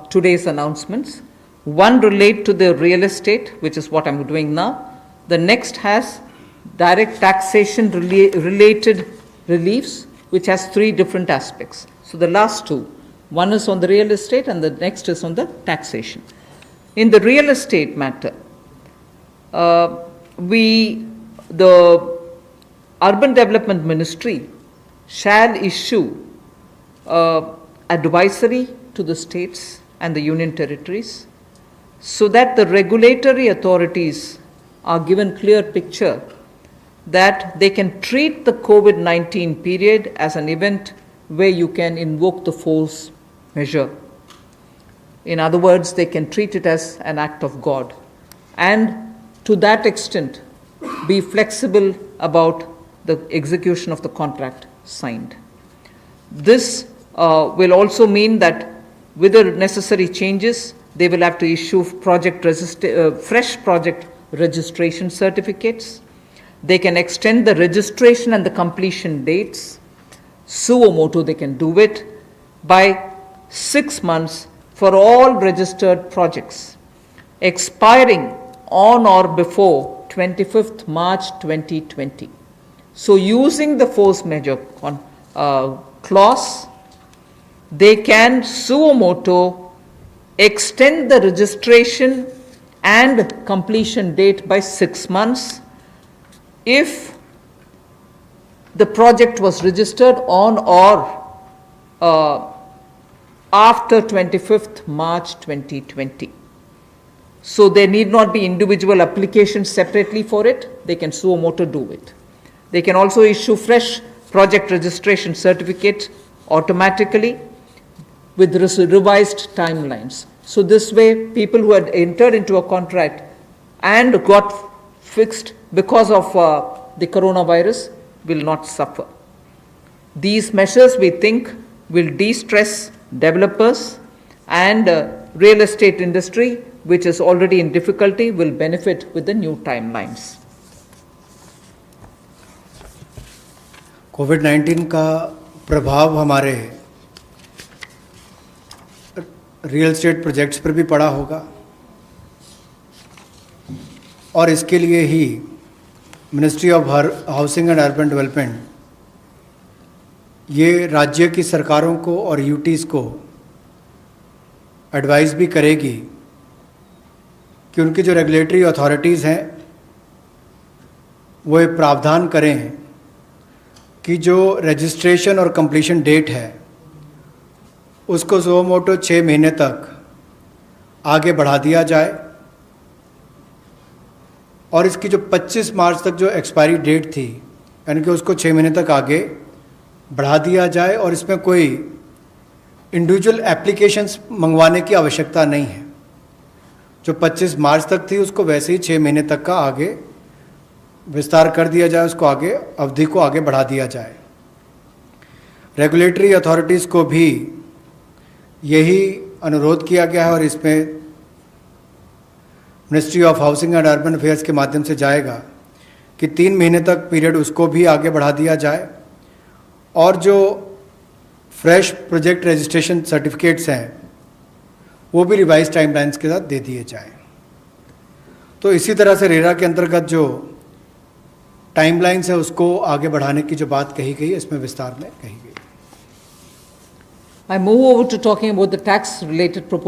today's announcements. One relate to the real estate, which is what I'm doing now. The next has direct taxation related reliefs, which has three different aspects. So the last two, one is on the real estate and the next is on the taxation. In the real estate matter, the Urban Development Ministry shall issue advisory to the states and the union territories so that the regulatory authorities are given clear picture that they can treat the COVID-19 period as an event where you can invoke the force measure. In other words, they can treat it as an act of God, and to that extent be flexible about the execution of the contract signed. This will also mean that with the necessary changes, they will have to issue fresh project registration certificates. They can extend the registration and the completion dates. Suo motu, they can do it by 6 months for all registered projects, expiring on or before 25th March 2020. So using the force majeure clause, they can suo motu extend the registration and completion date by 6 months if the project was registered on or after 25th March 2020. So there need not be individual applications separately for it. They can suo motu do it. They can also issue fresh project registration certificates automatically with revised timelines. So this way, people who had entered into a contract and got fixed because of the coronavirus will not suffer. These measures, we think, will de-stress developers, and real estate industry, which is already in difficulty, will benefit with the new timelines. कोविड-19 का प्रभाव हमारे real estate projects पर भी पड़ा होगा, और इसके लिए ही ministry of housing and urban development ये राज्य की सरकारों को और यूटीज़ को एडवाइस भी करेगी कि उनकी जो रेगुलेटरी अथॉरिटीज़ हैं वो एक प्रावधान करें कि जो रजिस्ट्रेशन और कंप्लीशन डेट है उसको सुओ मोटो 6 महीने तक आगे बढ़ा दिया जाए, और इसकी जो 25 मार्च तक जो एक्सपायरी डेट थी यानी कि उसको 6 महीने तक आगे बढ़ा दिया जाए, और इसमें कोई इंडिविजुअल एप्लीकेशंस मंगवाने की आवश्यकता नहीं है। जो 25 मार्च तक थी उसको वैसे ही 6 महीने तक का आगे विस्तार कर दिया जाए, उसको आगे अवधि को आगे बढ़ा दिया जाए। रेगुलेटरी अथॉरिटीज़ को भी यही अनुरोध किया गया है, और इसमें ministry of housing and urban affairs के माध्यम से जाएगा कि 3 महीने तक पीरियड उसको भी आगे बढ़ा दिया जाए, और जो फ्रेश प्रोजेक्ट रजिस्ट्रेशन सर्टिफिकेट्स हैं वो भी रिवाइज टाइमलाइंस के साथ दे दिए जाएं। तो इसी तरह से रेरा के अंतर्गत जो टाइमलाइंस है उसको आगे बढ़ाने की जो बात कही गई है इसमें विस्तार में कही गई। I move over to talking about the tax related proposal.